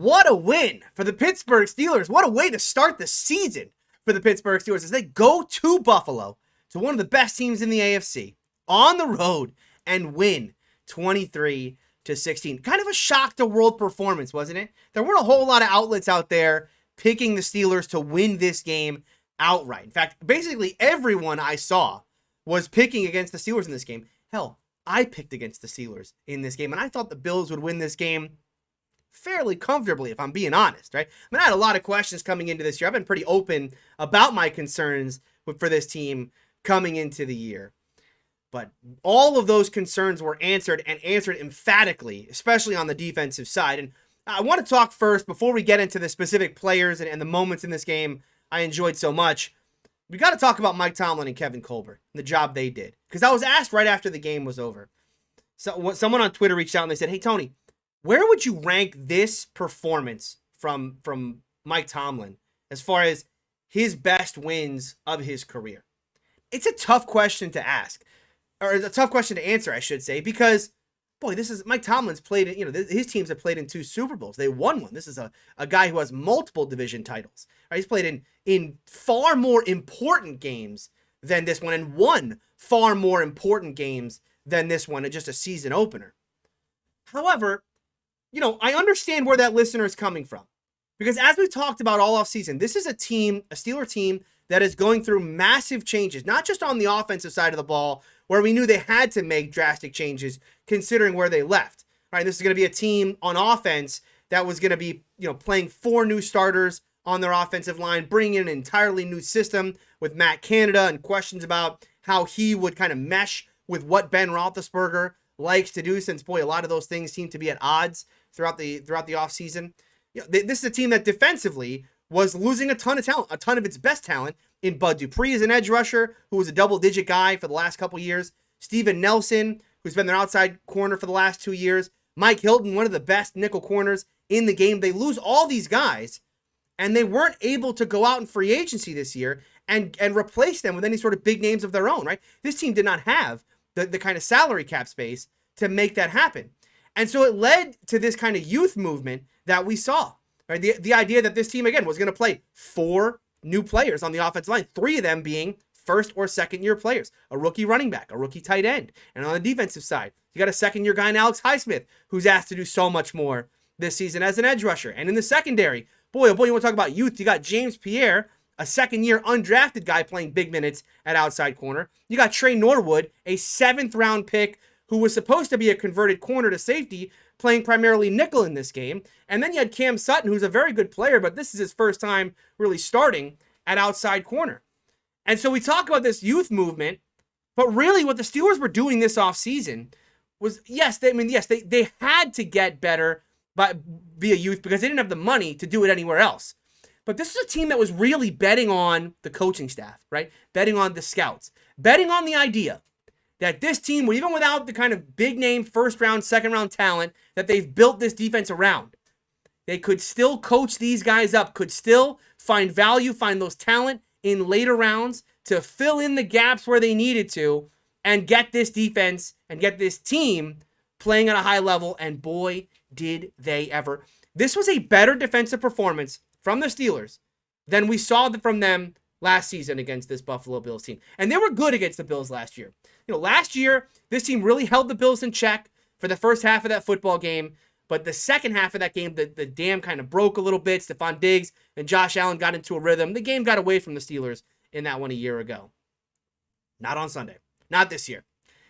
what a win for the Pittsburgh Steelers. What a way to start the season for the Pittsburgh Steelers as they go to Buffalo, to one of the best teams in the AFC, on the road and win 23-16. Kind of a shock to world performance, wasn't it? There weren't a whole lot of outlets out there picking the Steelers to win this game outright. In fact, basically everyone I saw was picking against the Steelers in this game. Hell, I picked against the Steelers in this game, and I thought the Bills would win this game fairly comfortably, if I'm being honest, right? I mean, I had a lot of questions coming into this year. I've been pretty open about my concerns for this team coming into the year. But all of those concerns were answered, and answered emphatically, especially on the defensive side. And I want to talk first, before we get into the specific players and the moments in this game I enjoyed so much, we got to talk about Mike Tomlin and Kevin Colbert and the job they did. Because I was asked right after the game was over. So someone on Twitter reached out and they said, "Hey, Tony, where would you rank this performance from Mike Tomlin as far as his best wins of his career?" It's a tough question to ask, or a tough question to answer, I should say, because, boy, this is Mike Tomlin's played in, his teams have played in 2 Super Bowls. They won one. This is a guy who has multiple division titles. Right? He's played in far more important games than this one, and won far more important games than this one, and just a season opener. However, I understand where that listener is coming from, because as we talked about all offseason, this is a Steeler team that is going through massive changes, not just on the offensive side of the ball, where we knew they had to make drastic changes considering where they left. All right, this is going to be a team on offense that was going to be, playing 4 new starters on their offensive line, bringing in an entirely new system with Matt Canada, and questions about how he would kind of mesh with what Ben Roethlisberger likes to do, since, boy, a lot of those things seem to be at odds throughout the offseason. This is a team that defensively was losing a ton of talent, a ton of its best talent, in Bud Dupree as an edge rusher, who was a double-digit guy for the last couple years. Steven Nelson, who's been their outside corner for the last 2 years. Mike Hilton, one of the best nickel corners in the game. They lose all these guys, and they weren't able to go out in free agency this year and replace them with any sort of big names of their own, right? This team did not have the kind of salary cap space to make that happen. And so it led to this kind of youth movement that we saw. Right? The idea that this team, again, was going to play 4 new players on the offensive line, 3 of them being first or second year players, a rookie running back, a rookie tight end. And on the defensive side, you got a second year guy in Alex Highsmith, who's asked to do so much more this season as an edge rusher. And in the secondary, boy, oh boy, you want to talk about youth, you got James Pierre, a second year undrafted guy playing big minutes at outside corner. You got Trey Norwood, a 7th round pick who was supposed to be a converted corner to safety, playing primarily nickel in this game. And then you had Cam Sutton, who's a very good player, but this is his first time really starting at outside corner. And so we talk about this youth movement, but really what the Steelers were doing this offseason was, they had to get better via youth because they didn't have the money to do it anywhere else. But this is a team that was really betting on the coaching staff, right? Betting on the scouts, betting on the idea that this team, even without the kind of big name first round, second round talent that they've built this defense around, they could still coach these guys up, could still find value, find those talent in later rounds to fill in the gaps where they needed to, and get this defense and get this team playing at a high level. And boy, did they ever. This was a better defensive performance from the Steelers than we saw from them last season against this Buffalo Bills team. And they were good against the Bills last year. Last year, this team really held the Bills in check for the first half of that football game. But the second half of that game, the dam kind of broke a little bit. Stephon Diggs and Josh Allen got into a rhythm. The game got away from the Steelers in that one a year ago. Not on Sunday. Not this year.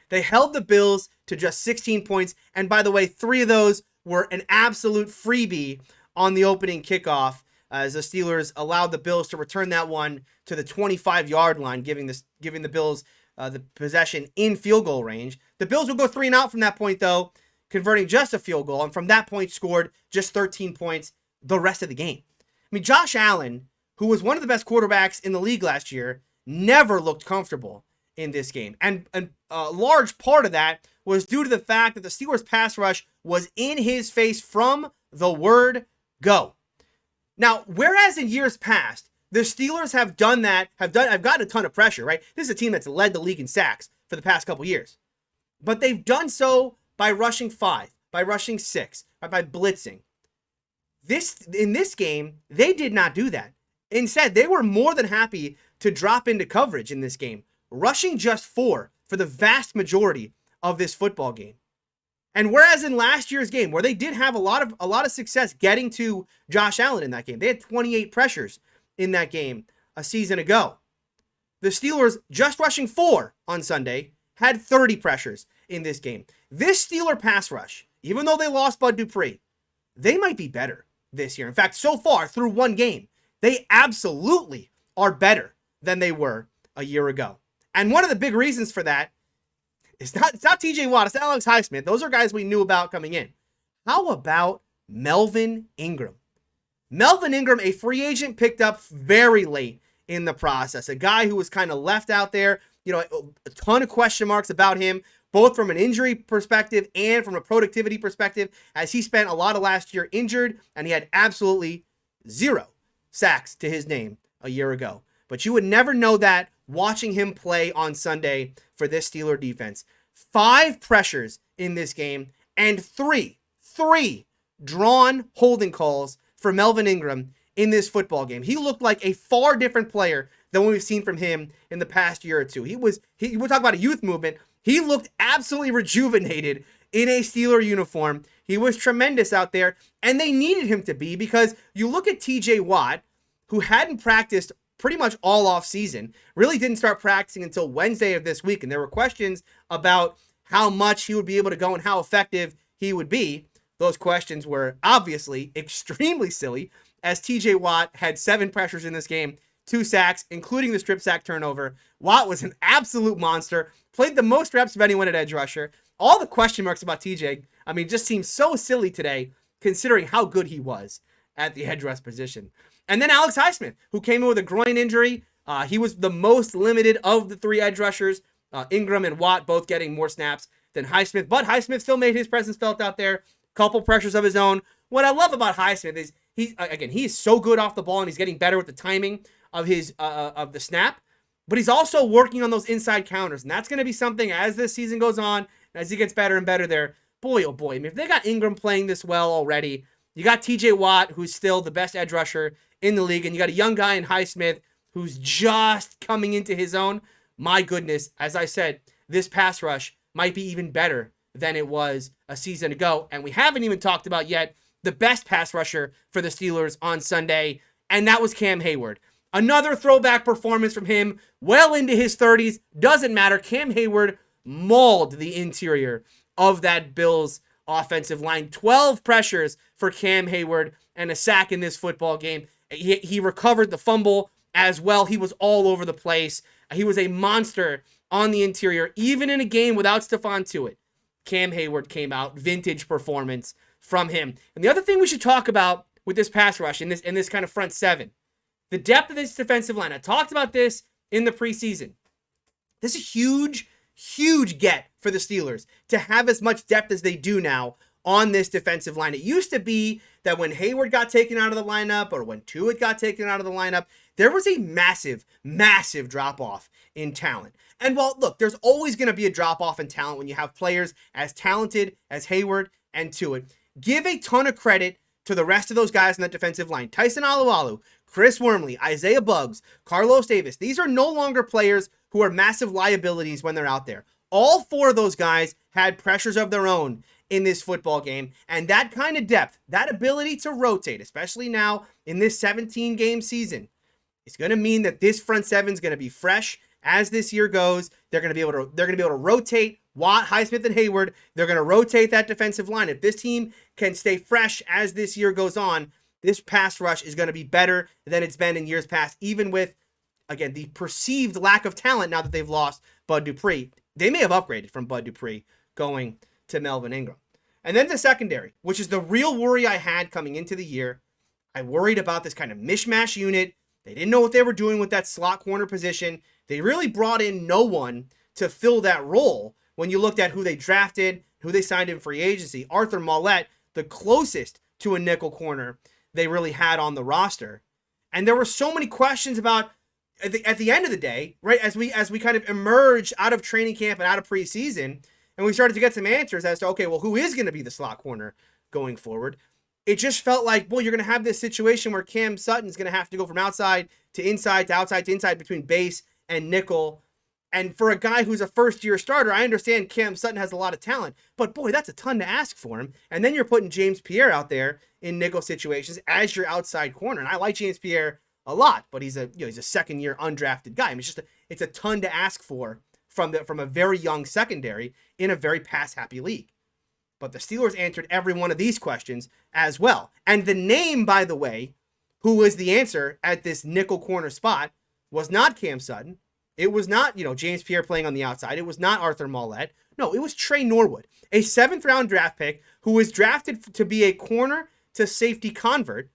They held the Bills to just 16 points. And by the way, 3 of those were an absolute freebie on the opening kickoff, as the Steelers allowed the Bills to return that one to the 25-yard line, giving the Bills the possession in field goal range. The Bills would go 3 and out from that point, though, converting just a field goal, and from that point scored just 13 points the rest of the game. I mean, Josh Allen, who was one of the best quarterbacks in the league last year, never looked comfortable in this game. And a large part of that was due to the fact that the Steelers' pass rush was in his face from the word go. Now, whereas in years past, the Steelers have gotten a ton of pressure, right? This is a team that's led the league in sacks for the past couple years. But they've done so by rushing 5, by rushing 6, by blitzing. In this game, they did not do that. Instead, they were more than happy to drop into coverage in this game, rushing just 4 for the vast majority of this football game. And whereas in last year's game, where they did have a lot of success getting to Josh Allen in that game, they had 28 pressures in that game a season ago. The Steelers, just rushing 4 on Sunday, had 30 pressures in this game. This Steeler pass rush, even though they lost Bud Dupree, they might be better this year. In fact, so far through one game, they absolutely are better than they were a year ago. And one of the big reasons for that is it's not TJ Watt, it's not Alex Highsmith. Those are guys we knew about coming in. How about Melvin Ingram? Melvin Ingram, a free agent picked up very late in the process. A guy who was kind of left out there, a ton of question marks about him, both from an injury perspective and from a productivity perspective, as he spent a lot of last year injured, and he had absolutely 0 sacks to his name a year ago. But you would never know that watching him play on Sunday for this Steeler defense. 5 pressures in this game and three drawn holding calls for Melvin Ingram in this football game. He looked like a far different player than what we've seen from him in the past year or two. We'll talk about a youth movement. He looked absolutely rejuvenated in a Steeler uniform. He was tremendous out there, and they needed him to be, because you look at TJ Watt, who hadn't practiced pretty much all off season, really didn't start practicing until Wednesday of this week, and there were questions about how much he would be able to go and how effective he would be. Those questions were obviously extremely silly, as TJ Watt had 7 pressures in this game, 2 sacks, including the strip sack turnover. Watt was an absolute monster, played the most reps of anyone at edge rusher. All the question marks about TJ, just seems so silly today, considering how good he was at the edge rush position. And then Alex Highsmith, who came in with a groin injury. He was the most limited of the 3 edge rushers. Ingram and Watt both getting more snaps than Highsmith, but Highsmith still made his presence felt out there. Couple pressures of his own. What I love about Highsmith is he's so good off the ball, and he's getting better with the timing of his of the snap. But he's also working on those inside counters, and that's going to be something as this season goes on, as he gets better and better there. Boy, oh boy, if they got Ingram playing this well already, you got TJ Watt, who's still the best edge rusher in the league, and you got a young guy in Highsmith who's just coming into his own. My goodness, as I said, this pass rush might be even better than it was a season ago. And we haven't even talked about yet the best pass rusher for the Steelers on Sunday, and that was Cam Hayward. Another throwback performance from him, well into his 30s. Doesn't matter. Cam Hayward mauled the interior of that Bills offensive line. 12 pressures for Cam Hayward and a sack in this football game. He recovered the fumble as well. He was all over the place. He was a monster on the interior, even in a game without Stephon Tuitt. Cam Hayward came out. Vintage performance from him. And the other thing we should talk about with this pass rush in this kind of front seven, the depth of this defensive line. I talked about this in the preseason. This is a huge get for the Steelers to have as much depth as they do now on this defensive line. It used to be that when Hayward got taken out of the lineup, or when Tuitt got taken out of the lineup, there was a massive drop-off in talent. And while, look, there's always going to be a drop-off in talent when you have players as talented as Hayward and Tuitt. Give a ton of credit to the rest of those guys in that defensive line. Tyson Alualu, Chris Wormley, Isaiah Buggs, Carlos Davis. These are no longer players who are massive liabilities when they're out there. All 4 of those guys had pressures of their own in this football game, and that kind of depth, that ability to rotate, especially now in this 17-game season, is going to mean that this front seven is going to be fresh as this year goes. They're going to be able to rotate Watt, Highsmith, and Hayward. They're going to rotate that defensive line. If this team can stay fresh as this year goes on, this pass rush is going to be better than it's been in years past, even with, again, the perceived lack of talent now that they've lost Bud Dupree. They may have upgraded from Bud Dupree going to Melvin Ingram. And then the secondary, which is the real worry I had coming into the year. I worried about this kind of mishmash unit. They didn't know what they were doing with that slot corner position. They really brought in no one to fill that role when you looked at who they drafted, who they signed in free agency. Arthur Mollett, the closest to a nickel corner they really had on the roster. And there were so many questions about, at the end of the day, right, as we kind of emerged out of training camp and out of preseason, and we started to get some answers as to, okay, well, who is going to be the slot corner going forward? it just felt like, boy, you're going to have this situation where Cam Sutton's going to have to go from outside to inside to outside to inside between base and nickel. And for a guy who's a first-year starter, I understand Cam Sutton has a lot of talent, but boy, that's a ton to ask for him. And then you're putting James Pierre out there in nickel situations as your outside corner. And I like James Pierre a lot, but he's a second-year undrafted guy. I mean, it's a ton to ask for from a very young secondary in a very pass-happy league. But the Steelers answered every one of these questions as well. And the name, by the way, who was the answer at this nickel corner spot was not Cam Sutton. It was not, James Pierre playing on the outside. It was not Arthur Mollett. No, it was Trey Norwood, a 7th-round draft pick who was drafted to be a corner to safety convert,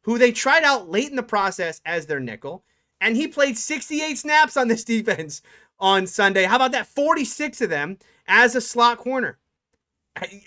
who they tried out late in the process as their nickel, and he played 68 snaps on this defense on Sunday. How about that? 46 of them as a slot corner.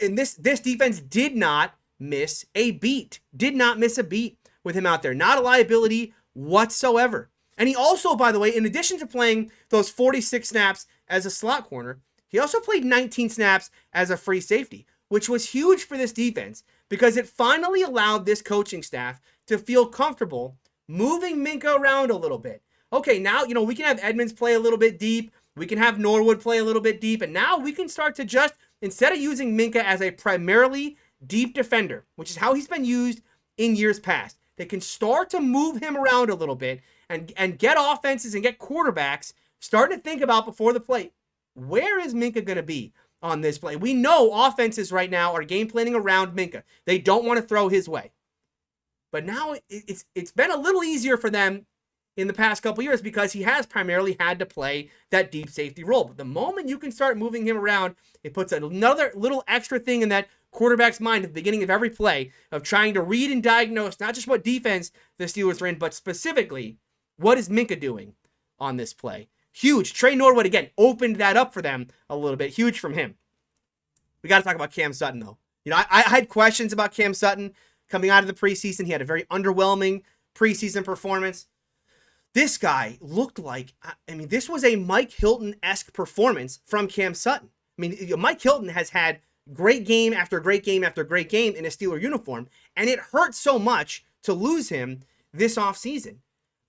And this defense did not miss a beat. Did not miss a beat with him out there. Not a liability whatsoever. And he also, by the way, in addition to playing those 46 snaps as a slot corner, he also played 19 snaps as a free safety, which was huge for this defense because it finally allowed this coaching staff to feel comfortable moving Minka around a little bit. Okay, now, we can have Edmonds play a little bit deep. We can have Norwood play a little bit deep. And now we can start to just, instead of using Minka as a primarily deep defender, which is how he's been used in years past, they can start to move him around a little bit and get offenses and get quarterbacks starting to think about before the play, where is Minka going to be on this play? We know offenses right now are game planning around Minka. They don't want to throw his way. But now it's been a little easier for them in the past couple years because he has primarily had to play that deep safety role. But the moment you can start moving him around, it puts another little extra thing in that quarterback's mind at the beginning of every play of trying to read and diagnose not just what defense the Steelers are in, but specifically, what is Minka doing on this play? Huge. Trey Norwood, again, opened that up for them a little bit. Huge from him. We got to talk about Cam Sutton, though. I had questions about Cam Sutton coming out of the preseason. He had a very underwhelming preseason performance. This guy looked like, this was a Mike Hilton-esque performance from Cam Sutton. Mike Hilton has had great game after great game after great game in a Steeler uniform, and it hurt so much to lose him this offseason.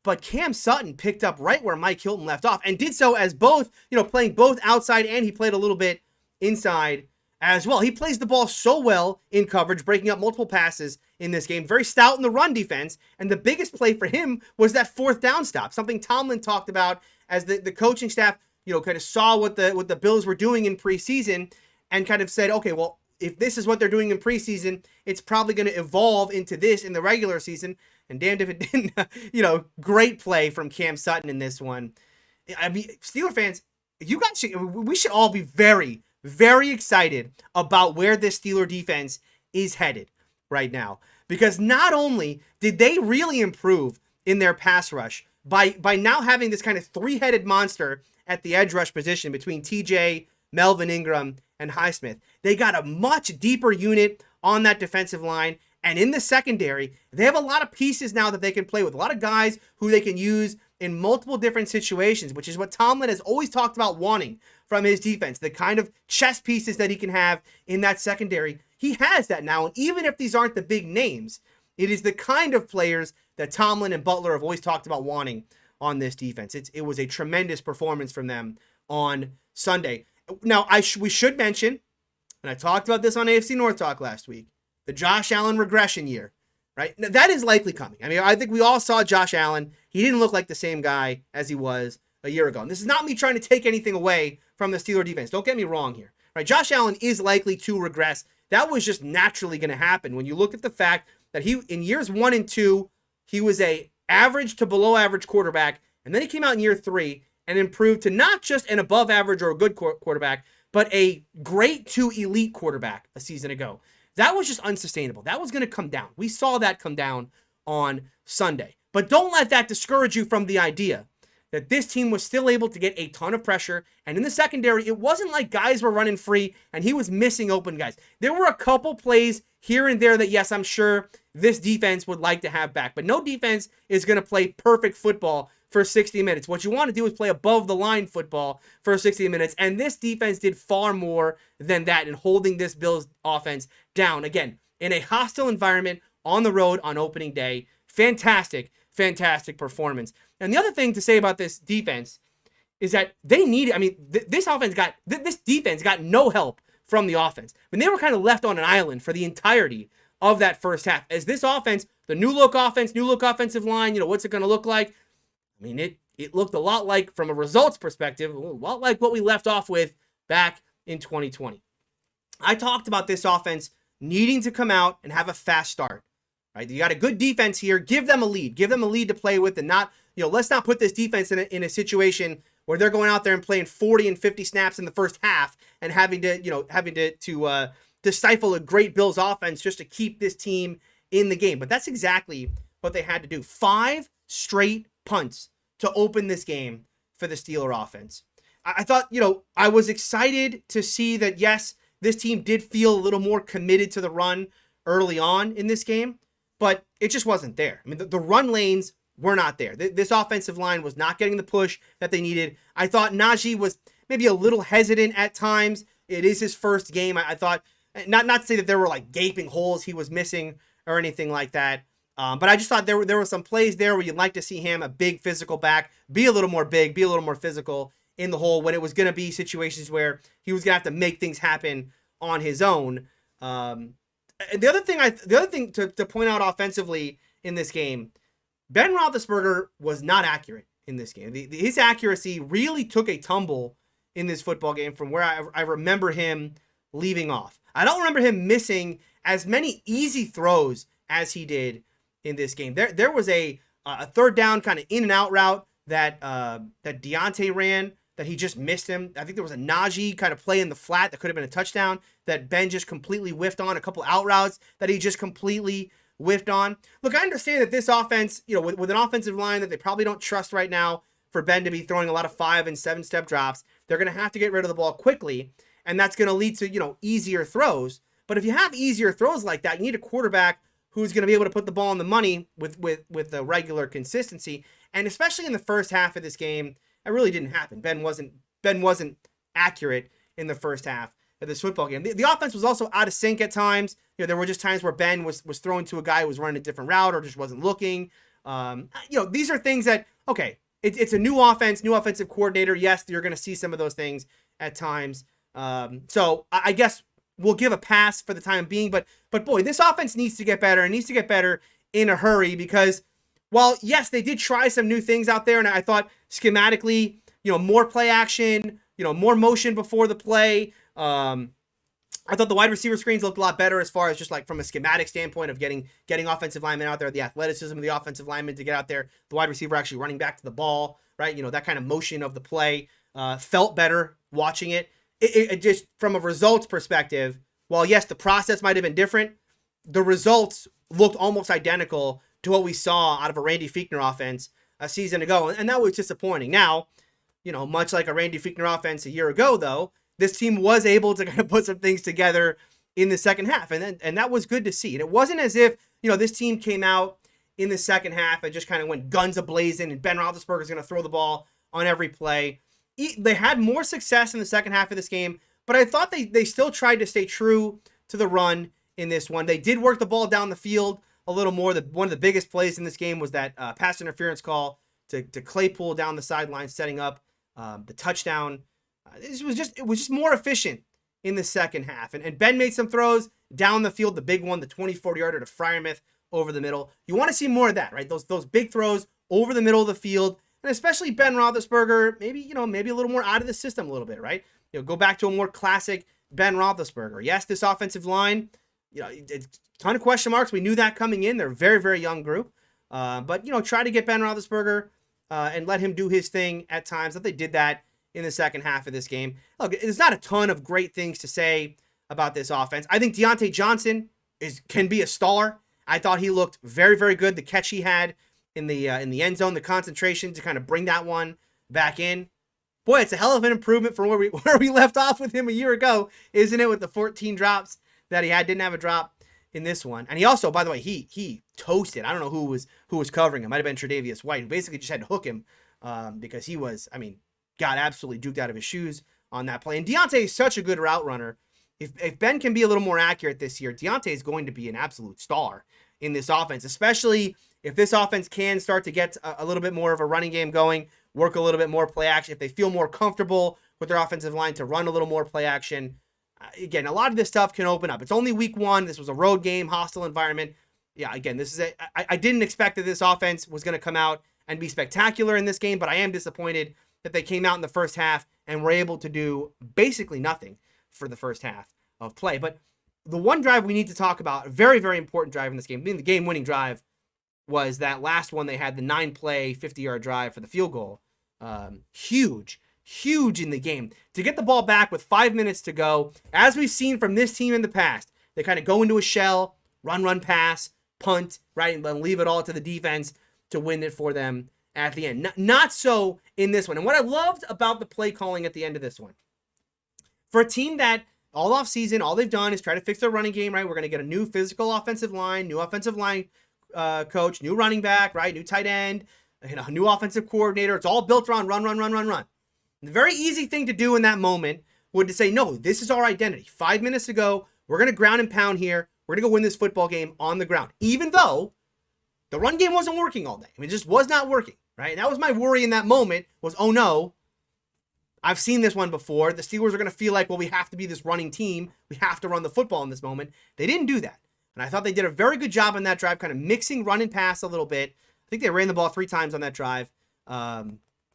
But Cam Sutton picked up right where Mike Hilton left off and did so as both, playing both outside and he played a little bit inside as well. He plays the ball so well in coverage, breaking up multiple passes in this game. Very stout in the run defense. And the biggest play for him was that 4th down stop, something Tomlin talked about as the coaching staff, kind of saw what the Bills were doing in preseason and kind of said, okay, well, if this is what they're doing in preseason, it's probably going to evolve into this in the regular season. And damned if it didn't, great play from Cam Sutton in this one. Steeler fans, we should all be very, very excited about where this Steeler defense is headed right now. Because not only did they really improve in their pass rush by now having this kind of 3-headed monster at the edge rush position between TJ, Melvin Ingram, and Highsmith, they got a much deeper unit on that defensive line. And in the secondary, they have a lot of pieces now that they can play with. A lot of guys who they can use in multiple different situations, which is what Tomlin has always talked about wanting from his defense. The kind of chess pieces that he can have in that secondary. He has that now. And even if these aren't the big names, it is the kind of players that Tomlin and Butler have always talked about wanting on this defense. It was a tremendous performance from them on Sunday. Now, we should mention, and I talked about this on AFC North Talk last week, the Josh Allen regression year, right? Now, that is likely coming. I think we all saw Josh Allen. He didn't look like the same guy as he was a year ago. And this is not me trying to take anything away from the Steeler defense. Don't get me wrong here, right? Josh Allen is likely to regress. That was just naturally going to happen when you look at the fact that in years 1 and 2, he was a average to below average quarterback. And then he came out in year 3 and improved to not just an above average or a good quarterback, but a great to elite quarterback a season ago. That was just unsustainable. That was going to come down. We saw that come down on Sunday. But don't let that discourage you from the idea that this team was still able to get a ton of pressure. And in the secondary, it wasn't like guys were running free and he was missing open guys. There were a couple plays here and there that, yes, I'm sure this defense would like to have back. But no defense is going to play perfect football for 60 minutes. What you want to do is play above the line football for 60 minutes. And this defense did far more than that in holding this Bills offense down. Again, in a hostile environment on the road on opening day. Fantastic, fantastic performance. And the other thing to say about this defense is that they needed, I mean, this defense got no help from the offense. I mean, they were kind of left on an island for the entirety of that first half. As this offense, the new look offense, new look offensive line, what's it going to look like? I mean, it looked a lot like, from a results perspective, a lot like what we left off with back in 2020. I talked about this offense needing to come out and have a fast start, right? You got a good defense here. Give them a lead. Give them a lead to play with, and not, let's not put this defense in a situation where they're going out there and playing 40 and 50 snaps in the first half and having to stifle a great Bills offense just to keep this team in the game. But that's exactly what they had to do. 5 straight punts to open this game for the Steeler offense. I thought, I was excited to see that, yes, this team did feel a little more committed to the run early on in this game, but it just wasn't there. I mean, the run lanes were not there. This offensive line was not getting the push that they needed. I thought Najee was maybe a little hesitant at times. It is his first game. I thought, not to say that there were like gaping holes he was missing or anything like that, but I just thought there were some plays there where you'd like to see him, a big physical back, be a little more big, be a little more physical in the hole when it was going to be situations where he was going to have to make things happen on his own. The other thing to point out offensively in this game, Ben Roethlisberger was not accurate in this game. His accuracy really took a tumble in this football game from where I remember him leaving off. I don't remember him missing as many easy throws as he did in this game. There was a third down kind of in and out route that Deontay ran that he just missed him. I think there was a Najee kind of play in the flat that could have been a touchdown that Ben just completely whiffed on. A couple out routes that he just completely whiffed on. Look, I understand that this offense, with an offensive line that they probably don't trust right now, for Ben to be throwing a lot of 5 and 7 step drops, they're going to have to get rid of the ball quickly, and that's going to lead to, easier throws. But if you have easier throws like that, you need a quarterback who's going to be able to put the ball on the money with the regular consistency. And especially in the first half of this game, it really didn't happen. Ben wasn't accurate in the first half of this football game. The offense was also out of sync at times. There were just times where Ben was throwing to a guy who was running a different route or just wasn't looking. These are things that, okay, it's a new offense, new offensive coordinator. Yes, you're going to see some of those things at times. So I guess we'll give a pass for the time being. But boy, this offense needs to get better and needs to get better in a hurry, because while, yes, they did try some new things out there, and I thought schematically, more play action, more motion before the play. I thought the wide receiver screens looked a lot better as far as just like from a schematic standpoint of getting offensive linemen out there, the athleticism of the offensive linemen to get out there, the wide receiver actually running back to the ball, right? That kind of motion of the play felt better watching it. It just, from a results perspective, while yes, the process might have been different, the results looked almost identical to what we saw out of a Randy Fichtner offense a season ago. And that was disappointing. Now, much like a Randy Fichtner offense a year ago, though, this team was able to kind of put some things together in the second half. And that was good to see. And it wasn't as if, this team came out in the second half and just kind of went guns a-blazing and Ben Roethlisberger is going to throw the ball on every play. They had more success in the second half of this game, but I thought they still tried to stay true to the run in this one. They did work the ball down the field a little more. One of the biggest plays in this game was that pass interference call to Claypool down the sideline, setting up the touchdown. It was just more efficient in the second half. And Ben made some throws down the field. The big one, the 24-yarder to Freiermuth over the middle. You want to see more of that, right? Those big throws over the middle of the field. And especially Ben Roethlisberger, maybe a little more out of the system a little bit, right? Go back to a more classic Ben Roethlisberger. Yes, this offensive line, it's a ton of question marks. We knew that coming in. They're a very, very young group. But try to get Ben Roethlisberger and let him do his thing at times. That they did that in the second half of this game. Look, there's not a ton of great things to say about this offense. I think Deontay Johnson can be a star. I thought he looked very, very good. The catch he had in the end zone, the concentration to kind of bring that one back in. Boy, it's a hell of an improvement from where we left off with him a year ago, isn't it? With the 14 drops that he had, didn't have a drop in this one. And he also, by the way, he toasted. I don't know who was covering him. Might have been Tre'Davious White, who basically just had to hook him because he was, got absolutely duked out of his shoes on that play. And Deontay is such a good route runner if Ben can be a little more accurate this year, Deontay is going to be an absolute star in this offense, especially if this offense can start to get a little bit more of a running game going, work a little bit more play action, if they feel more comfortable with their offensive line to run a little more play action. Again, a lot of this stuff can open up. It's only week 1. This was a road game, hostile environment. Yeah, again, this is I didn't expect that this offense was going to come out and be spectacular in this game, but I am disappointed that they came out in the first half and were able to do basically nothing for the first half of play. But the one drive we need to talk about, a very, very important drive in this game, being the game-winning drive, was that last one they had, the 9-play, 50-yard drive for the field goal. Huge in the game. To get the ball back with 5 minutes to go, as we've seen from this team in the past, they kind of go into a shell, run, pass, punt, right, and then leave it all to the defense to win it for them at the end. Not so in this one. And what I loved about the play calling at the end of this one, for a team that all off season, all they've done is try to fix their running game, right? We're going to get a new physical offensive line, new offensive line coach, new running back, right? New tight end, new offensive coordinator. It's all built around run. The very easy thing to do in that moment would to say, no, this is our identity. 5 minutes to go. We're going to ground and pound here. We're going to go win this football game on the ground, even though the run game wasn't working all day. I mean, it just was not working, right? And that was my worry in that moment was, oh no, I've seen this one before. The Steelers are going to feel like, well, we have to be this running team. We have to run the football in this moment. They didn't do that. And I thought they did a very good job on that drive, kind of mixing run and pass a little bit. I think they ran the ball 3 times on that drive,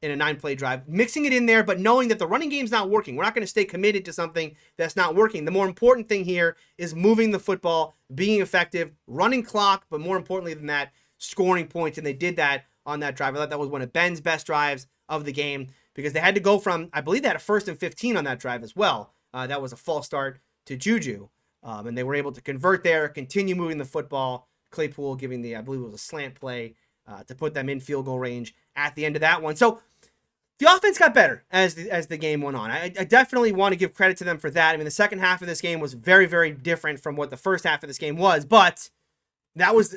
in a 9-play drive, mixing it in there, but knowing that the running game's not working. We're not going to stay committed to something that's not working. The more important thing here is moving the football, being effective, running clock, but more importantly than that, scoring points. And they did that on that drive. I thought that was one of Ben's best drives of the game because they had to go from, I believe they had a 1st and 15 on that drive as well. That was a false start to Juju. And they were able to convert there, continue moving the football. Claypool giving I believe it was a slant play to put them in field goal range at the end of that one. So the offense got better as the game went on. I definitely want to give credit to them for that. I mean, the second half of this game was very, very different from what the first half of this game was, but that was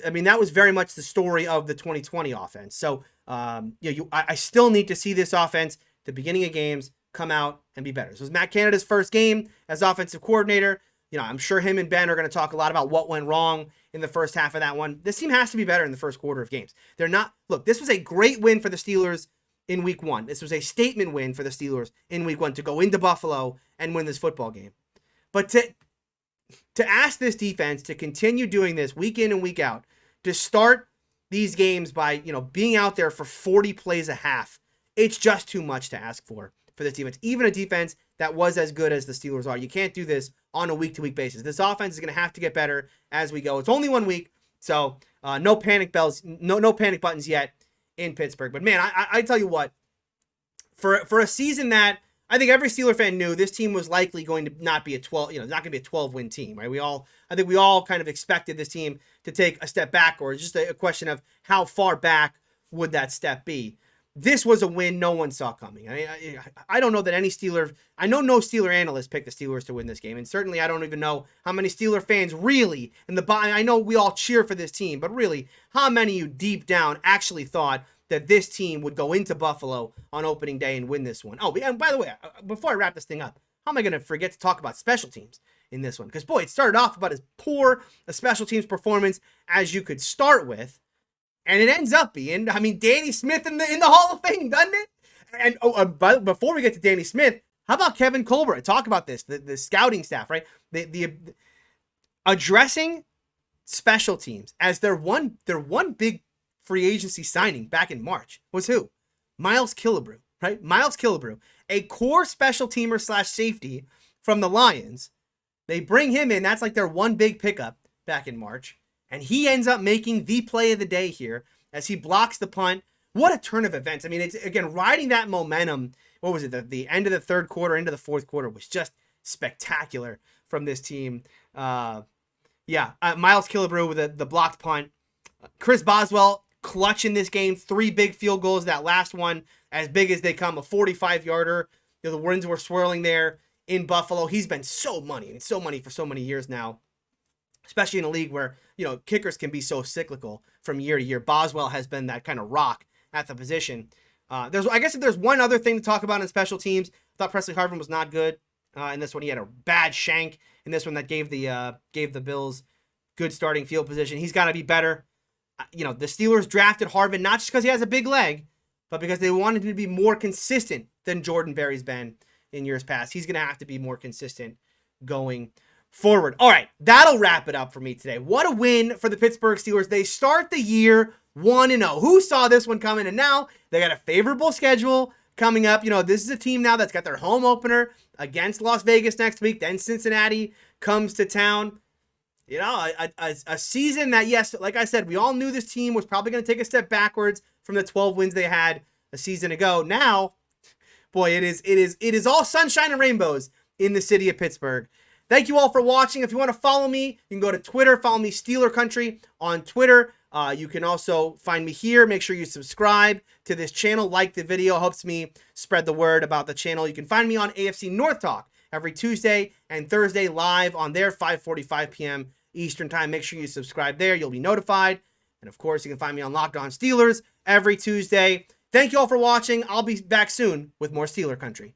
very much the story of the 2020 offense. So, I still need to see this offense at the beginning of games come out and be better. This was Matt Canada's first game as offensive coordinator. I'm sure him and Ben are going to talk a lot about what went wrong in the first half of that one. This team has to be better in the first quarter of games. This was a great win for the Steelers in week 1. This was a statement win for the Steelers in week 1 to go into Buffalo and win this football game. But to ask this defense to continue doing this week in and week out, to start these games by, being out there for 40 plays a half, it's just too much to ask for this defense. Even a defense that was as good as the Steelers are. You can't do this on a week-to-week basis. This offense is going to have to get better as we go. It's only 1 week, so no panic bells, no panic buttons yet in Pittsburgh. But man, I tell you what, for a season that I think every Steeler fan knew this team was likely going to not be a 12-win team, right? I think we all kind of expected this team to take a step back, or just a question of how far back would that step be. This was a win no one saw coming. I don't know that any Steeler, I know no Steeler analyst picked the Steelers to win this game, and certainly I don't even know how many Steeler fans really, I know we all cheer for this team, but really, how many of you deep down actually thought that this team would go into Buffalo on opening day and win this one? Oh, and by the way, before I wrap this thing up, how am I going to forget to talk about special teams in this one? Because, boy, it started off about as poor a special teams performance as you could start with. And it ends up being, Danny Smith in the Hall of Fame, doesn't it? And but before we get to Danny Smith, how about Kevin Colbert? Talk about this, the scouting staff, right? The addressing special teams as their one big free agency signing back in March was who? Miles Killebrew, right? Miles Killebrew, a core special teamer / safety from the Lions. They bring him in. That's like their one big pickup back in March. And he ends up making the play of the day here as he blocks the punt. What a turn of events. It's, again, riding that momentum. What was it? The end of the third quarter into the fourth quarter was just spectacular from this team. Miles Killebrew with the blocked punt. Chris Boswell clutch in this game. 3 big field goals. That last one, as big as they come, a 45-yarder. The winds were swirling there in Buffalo. He's been so money for so many years now, especially in a league where, kickers can be so cyclical from year to year. Boswell has been that kind of rock at the position. I guess if there's one other thing to talk about in special teams, I thought Presley Harvin was not good. In this one, he had a bad shank. In this one, that gave the Bills good starting field position. He's got to be better. The Steelers drafted Harvin not just because he has a big leg, but because they wanted him to be more consistent than Jordan Berry's been in years past. He's going to have to be more consistent going forward. All right, that'll wrap it up for me today. What a win for the Pittsburgh Steelers. They start the year 1-0. Who saw this one coming? And now they got a favorable schedule coming up. This is a team now that's got their home opener against Las Vegas next week. Then Cincinnati comes to town. A season that, yes, like I said, we all knew this team was probably going to take a step backwards from the 12 wins they had a season ago. Now, boy, it is all sunshine and rainbows in the city of Pittsburgh. Thank you all for watching. If you want to follow me, you can go to Twitter. Follow me, Steeler Country, on Twitter. You can also find me here. Make sure you subscribe to this channel. Like the video. Helps me spread the word about the channel. You can find me on AFC North Talk every Tuesday and Thursday live on there, 5:45 p.m. Eastern Time. Make sure you subscribe there. You'll be notified. And, of course, you can find me on Locked On Steelers every Tuesday. Thank you all for watching. I'll be back soon with more Steeler Country.